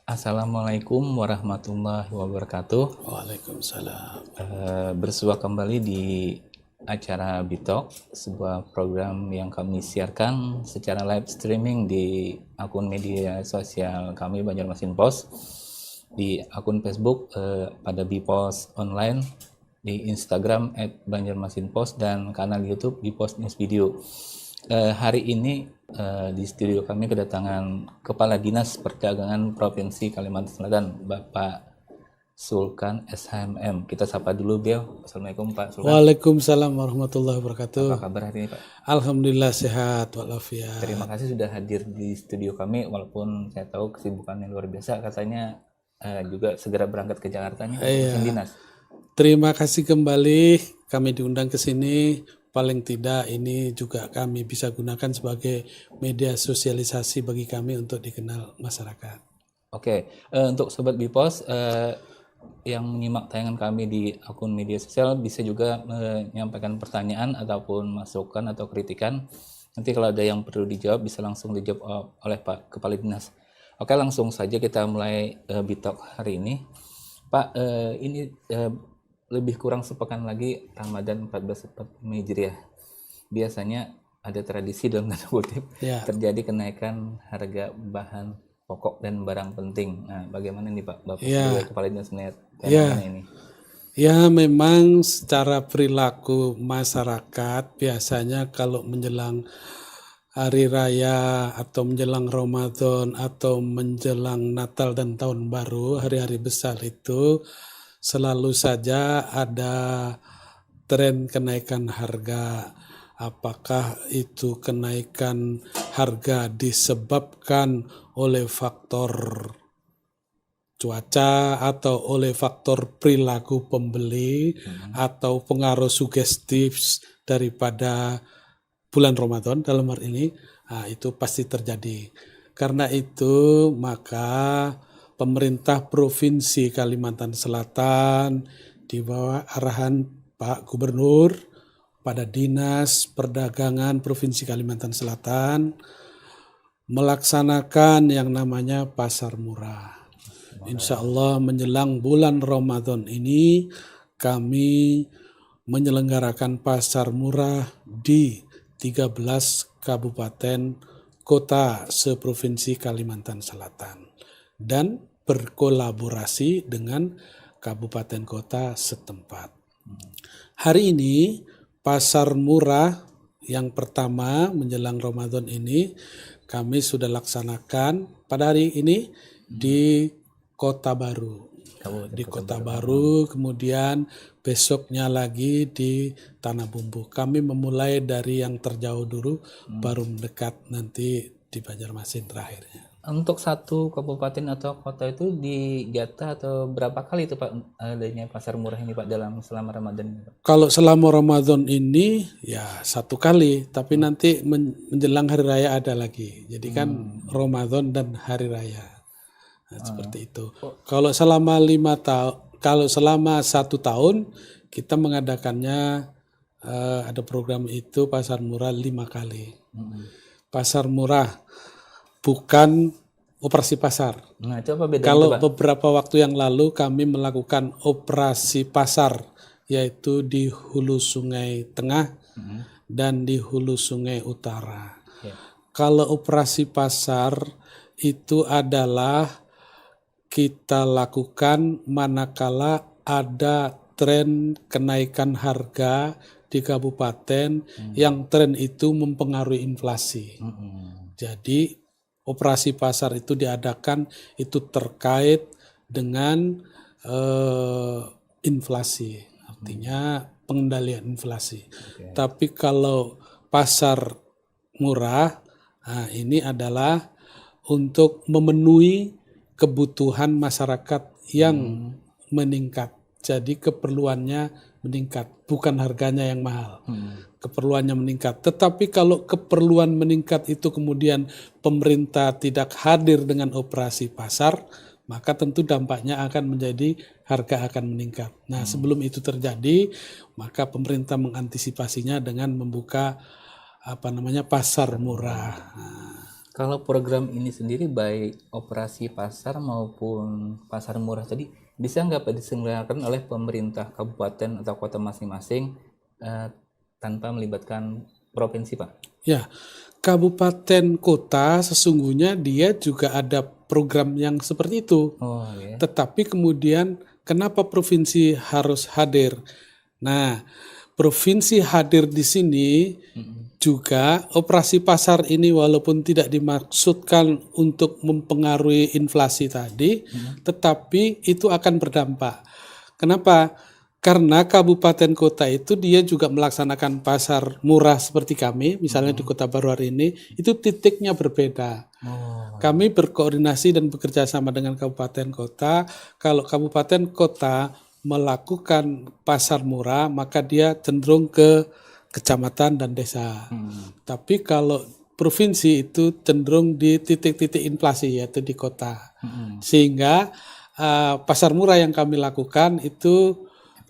Assalamualaikum warahmatullahi wabarakatuh. Waalaikumsalam. Bersua kembali di acara Bitalk, sebuah program yang kami siarkan secara live streaming di akun media sosial kami Banjarmasin Post, di akun Facebook pada Bipos Online, di Instagram @banjarmasinpost, dan kanal YouTube Bipos News Video. Hari ini di studio kami kedatangan Kepala Dinas Perdagangan Provinsi Kalimantan Selatan, Bapak Sulkan SHMM. Kita sapa dulu beliau. Assalamualaikum Pak Sulkan. Waalaikumsalam warahmatullahi wabarakatuh. Apa kabar hari ini Pak? Alhamdulillah sehat walafiat. Terima kasih sudah hadir di studio kami, walaupun saya tahu kesibukannya luar biasa. Katanya juga segera berangkat ke Jakarta nih, urusan dinas. Terima kasih kembali kami diundang ke sini. Paling tidak ini juga kami bisa gunakan sebagai media sosialisasi bagi kami untuk dikenal masyarakat. Oke, untuk Sobat Bipos yang menyimak tayangan kami di akun media sosial bisa juga menyampaikan pertanyaan ataupun masukan atau kritikan. Nanti kalau ada yang perlu dijawab bisa langsung dijawab oleh Pak Kepala Dinas. Oke, langsung saja kita mulai Bitalk hari ini. Pak, ini lebih kurang sepekan lagi Ramadan 1444 Hijriah. Biasanya ada tradisi dalam tanda kutip terjadi kenaikan harga bahan pokok dan barang penting. Nah, bagaimana nih Pak Bapak sebagai Kepala Dinas melihat fenomena ini? Ya, memang secara perilaku masyarakat biasanya kalau menjelang hari raya atau menjelang Ramadan atau menjelang Natal dan Tahun Baru, hari-hari besar itu selalu saja ada tren kenaikan harga. Apakah itu kenaikan harga disebabkan oleh faktor cuaca atau oleh faktor perilaku pembeli atau pengaruh sugestif daripada bulan Ramadan dalam hal ini, itu pasti terjadi. Karena itu maka pemerintah Provinsi Kalimantan Selatan di bawah arahan Pak Gubernur pada Dinas Perdagangan Provinsi Kalimantan Selatan melaksanakan yang namanya pasar murah. Insya Allah menjelang bulan Ramadan ini kami menyelenggarakan pasar murah di 13 kabupaten kota seprovinsi Kalimantan Selatan dan berkolaborasi dengan kabupaten kota setempat. Hari ini pasar murah yang pertama menjelang Ramadan ini kami sudah laksanakan pada hari ini di Kota Baru. Di Kota Baru, kemudian besoknya lagi di Tanah Bumbu. Kami memulai dari yang terjauh dulu, baru mendekat nanti di Banjarmasin terakhirnya. Untuk satu kabupaten atau kota itu dijatah atau berapa kali itu Pak adanya pasar murah ini Pak selama Ramadan ini Pak? Kalau selama Ramadan ini ya satu kali, tapi nanti menjelang hari raya ada lagi. Jadi kan Ramadan dan hari raya. Nah, seperti itu. Kalau selama 1 tahun kita mengadakannya ada program itu pasar murah 5 kali. Pasar murah bukan operasi pasar. Nah, itu apa bedanya? Kalau beberapa waktu yang lalu kami melakukan operasi pasar, yaitu di Hulu Sungai Tengah dan di Hulu Sungai Utara. Kalau operasi pasar itu adalah kita lakukan manakala ada tren kenaikan harga di kabupaten yang tren itu mempengaruhi inflasi. Jadi operasi pasar itu diadakan itu terkait dengan inflasi, artinya pengendalian inflasi. Tapi kalau pasar murah, ini adalah untuk memenuhi kebutuhan masyarakat yang meningkat. Jadi keperluannya meningkat, bukan harganya yang mahal. Keperluannya meningkat. Tetapi kalau keperluan meningkat itu kemudian pemerintah tidak hadir dengan operasi pasar, maka tentu dampaknya akan menjadi harga akan meningkat. Nah, sebelum itu terjadi, maka pemerintah mengantisipasinya dengan membuka pasar murah. Kalau program ini sendiri baik operasi pasar maupun pasar murah tadi bisa nggak Pak diselenggarakan oleh pemerintah kabupaten atau kota masing-masing tanpa melibatkan provinsi Pak? Ya, kabupaten kota sesungguhnya dia juga ada program yang seperti itu. Oh ya. Tetapi kemudian kenapa provinsi harus hadir? Nah, provinsi hadir di sini juga operasi pasar ini walaupun tidak dimaksudkan untuk mempengaruhi inflasi tadi, tetapi itu akan berdampak. Kenapa? Karena kabupaten kota itu dia juga melaksanakan pasar murah seperti kami, misalnya di Kota Baru hari ini, itu titiknya berbeda. Oh. Kami berkoordinasi dan bekerja sama dengan kabupaten kota. Kalau kabupaten kota melakukan pasar murah, maka dia cenderung ke kecamatan dan desa. Tapi kalau provinsi itu cenderung di titik-titik inflasi, yaitu di kota. Sehingga pasar murah yang kami lakukan itu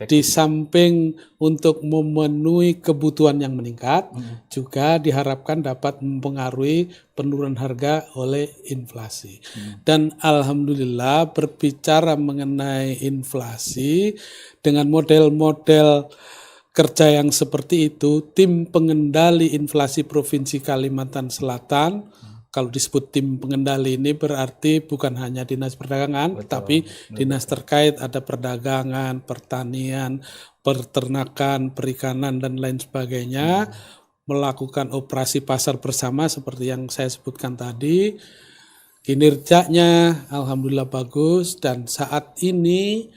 di samping untuk memenuhi kebutuhan yang meningkat, juga diharapkan dapat mempengaruhi penurunan harga oleh inflasi. Dan alhamdulillah berbicara mengenai inflasi dengan model-model kerja yang seperti itu, tim pengendali inflasi Provinsi Kalimantan Selatan, kalau disebut tim pengendali ini berarti bukan hanya dinas perdagangan, tapi dinas terkait ada perdagangan, pertanian, peternakan, perikanan, dan lain sebagainya, melakukan operasi pasar bersama seperti yang saya sebutkan tadi. Kinerjanya alhamdulillah bagus, dan saat ini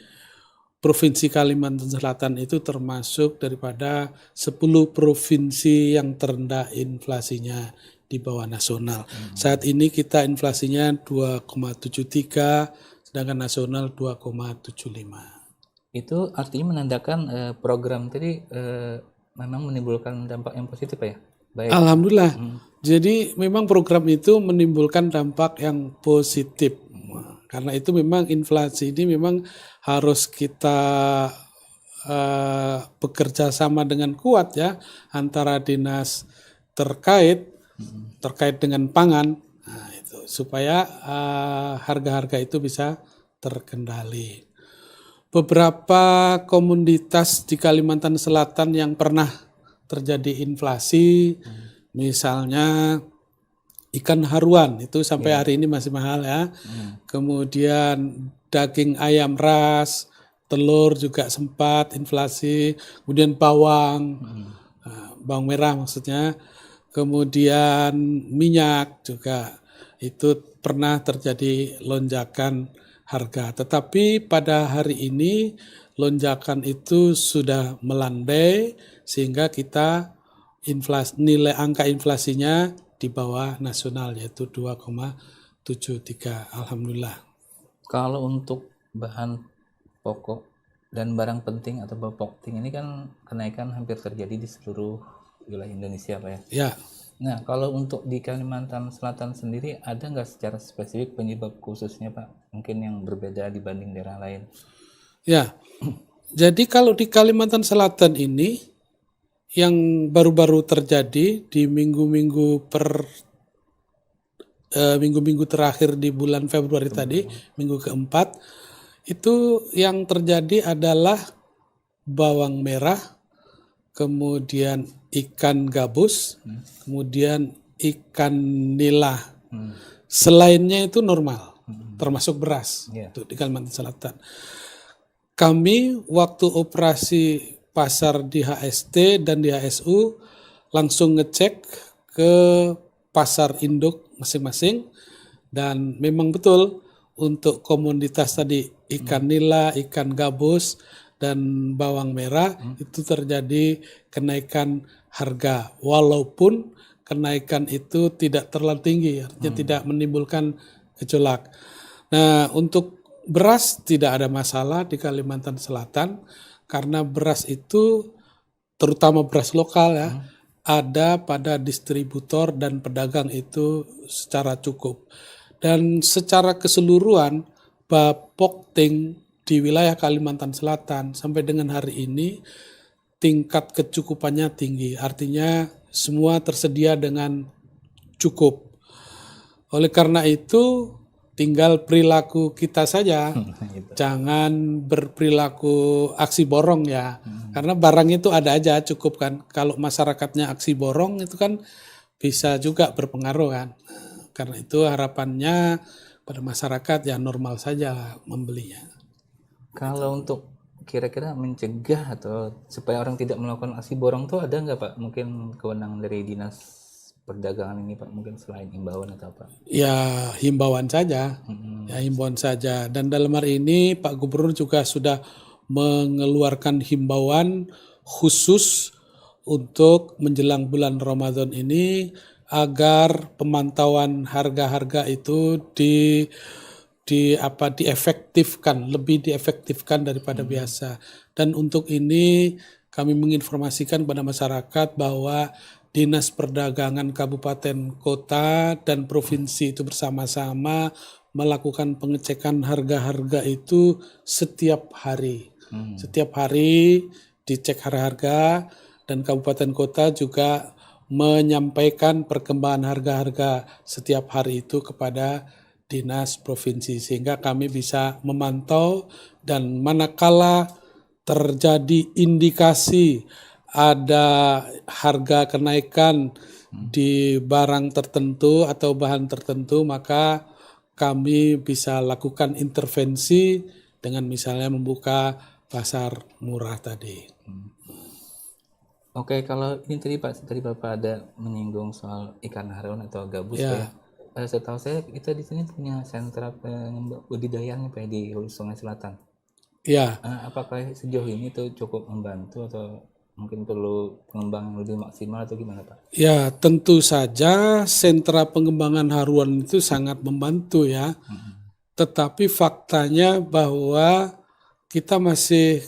Provinsi Kalimantan Selatan itu termasuk daripada 10 provinsi yang terendah inflasinya di bawah nasional. Saat ini kita inflasinya 2,73, sedangkan nasional 2,75. Itu artinya menandakan program tadi memang menimbulkan dampak yang positif Pak ya? Baik. Alhamdulillah. Jadi memang program itu menimbulkan dampak yang positif. Karena itu memang inflasi ini memang harus kita bekerja sama dengan kuat ya antara dinas terkait dengan pangan, nah, itu supaya harga-harga itu bisa terkendali. Beberapa komoditas di Kalimantan Selatan yang pernah terjadi inflasi, misalnya ikan haruan itu sampai hari ini masih mahal ya. Kemudian daging ayam ras, telur juga sempat inflasi, kemudian bawang, bawang merah maksudnya. Kemudian minyak juga itu pernah terjadi lonjakan harga. Tetapi pada hari ini lonjakan itu sudah melandai sehingga kita nilai angka inflasinya di bawah nasional yaitu 2,73. Alhamdulillah. Kalau untuk bahan pokok dan barang penting atau pokok penting ini kan kenaikan hampir terjadi di seluruh wilayah Indonesia Pak ya. Ya. Nah kalau untuk di Kalimantan Selatan sendiri ada nggak secara spesifik penyebab khususnya Pak? Mungkin yang berbeda dibanding daerah lain. Ya. Jadi kalau di Kalimantan Selatan ini yang baru-baru terjadi di minggu-minggu terakhir di bulan Februari tadi, minggu keempat, itu yang terjadi adalah bawang merah, kemudian ikan gabus, kemudian ikan nila. Selainnya itu normal, termasuk beras itu di Kalimantan Selatan. Kami waktu operasi pasar di HST dan di HSU langsung ngecek ke pasar induk masing-masing, dan memang betul untuk komoditas tadi ikan nila, ikan gabus, dan bawang merah itu terjadi kenaikan harga, walaupun kenaikan itu tidak terlalu tinggi, artinya tidak menimbulkan gejolak. Nah, untuk beras tidak ada masalah di Kalimantan Selatan karena beras itu terutama beras lokal ya ada pada distributor dan pedagang itu secara cukup. Dan secara keseluruhan Bapokting di wilayah Kalimantan Selatan sampai dengan hari ini tingkat kecukupannya tinggi. Artinya semua tersedia dengan cukup. Oleh karena itu tinggal perilaku kita saja. Gitu. Jangan berperilaku aksi borong ya. Karena barang itu ada aja cukup kan. Kalau masyarakatnya aksi borong itu kan bisa juga berpengaruh kan. Karena itu harapannya pada masyarakat ya normal saja membelinya. Kalau untuk kira-kira mencegah atau supaya orang tidak melakukan aksi borong tuh ada nggak Pak? Mungkin kewenangan dari Dinas Perdagangan ini Pak, mungkin selain himbauan atau apa? Ya himbauan saja. Ya himbauan saja. Dan dalam hari ini Pak Gubernur juga sudah mengeluarkan himbauan khusus untuk menjelang bulan Ramadan ini agar pemantauan harga-harga itu diefektifkan, lebih diefektifkan daripada biasa. Dan untuk ini kami menginformasikan kepada masyarakat bahwa Dinas Perdagangan Kabupaten Kota dan Provinsi itu bersama-sama melakukan pengecekan harga-harga itu setiap hari. Setiap hari dicek harga-harga dan Kabupaten Kota juga menyampaikan perkembangan harga-harga setiap hari itu kepada dinas provinsi sehingga kami bisa memantau dan manakala terjadi indikasi ada harga kenaikan di barang tertentu atau bahan tertentu maka kami bisa lakukan intervensi dengan misalnya membuka pasar murah tadi. Oke, kalau ini tadi Bapak ada menyinggung soal ikan harun atau gabus Ya. Pak ya. Setahu saya kita di sini punya sentra budidayanya Pak di Hulu Sungai Selatan. Ya, Apakah sejauh ini itu cukup membantu atau mungkin perlu pengembangan lebih maksimal atau gimana Pak? ya tentu saja sentra pengembangan haruan itu sangat membantu ya. Tetapi faktanya bahwa kita masih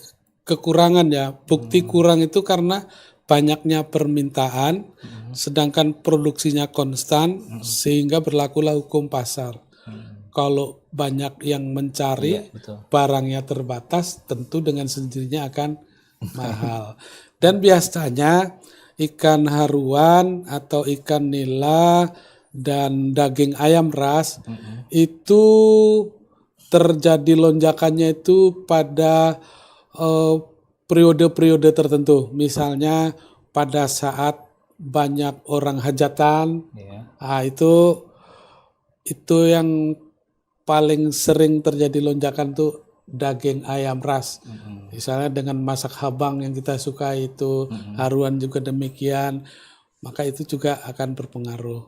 kekurangan ya. Bukti kurang itu karena banyaknya permintaan, sedangkan produksinya konstan, sehingga berlakulah hukum pasar. Kalau banyak yang mencari, Betul. barangnya terbatas, tentu dengan sendirinya akan mahal. Dan biasanya ikan haruan atau ikan nila dan daging ayam ras itu terjadi lonjakannya itu pada periode-periode tertentu. Misalnya pada saat banyak orang hajatan, Ya. itu yang paling sering terjadi lonjakan tuh daging ayam ras. Misalnya dengan masak habang yang kita suka itu, haruan juga demikian, maka itu juga akan berpengaruh.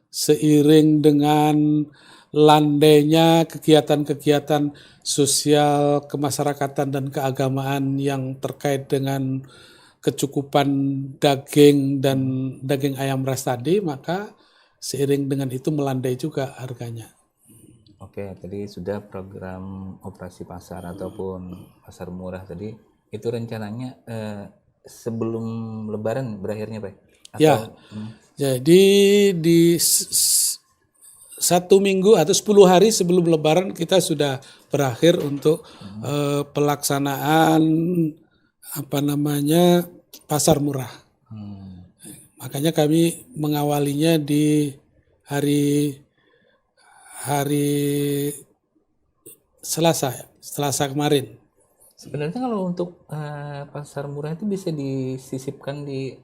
Seiring dengan landainya kegiatan-kegiatan sosial kemasyarakatan dan keagamaan yang terkait dengan kecukupan daging dan daging ayam ras tadi, maka seiring dengan itu melandai juga harganya. Oke, tadi sudah program operasi pasar ataupun pasar murah tadi. Itu rencananya sebelum Lebaran berakhirnya Pak? Ya, jadi di 1 minggu atau 10 hari sebelum Lebaran kita sudah berakhir untuk pelaksanaan pasar murah. Makanya kami mengawalinya di hari Selasa kemarin. Sebenarnya kalau untuk pasar murah itu bisa disisipkan di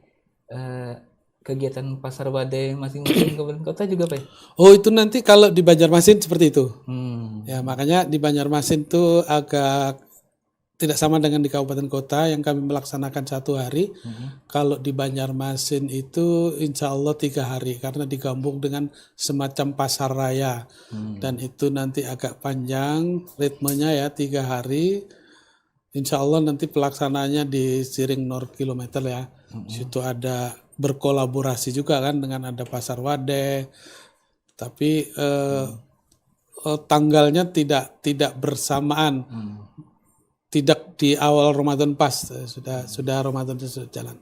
kegiatan pasar wadai masing-masing kabupaten kota juga Pak? Oh itu nanti kalau di Banjarmasin seperti itu. Hmm. Ya makanya di Banjarmasin itu agak tidak sama dengan di kabupaten kota yang kami melaksanakan 1 hari. Kalau di Banjarmasin itu insya Allah 3 hari karena digabung dengan semacam pasar raya. Dan itu nanti agak panjang ritmenya ya 3 hari. Insya Allah nanti pelaksanaannya di Siring Nor Kilometer ya. Di situ ada berkolaborasi juga kan dengan ada pasar wadai. Tapi tanggalnya tidak bersamaan. Tidak di awal Ramadan pas, sudah Ramadan sudah jalan.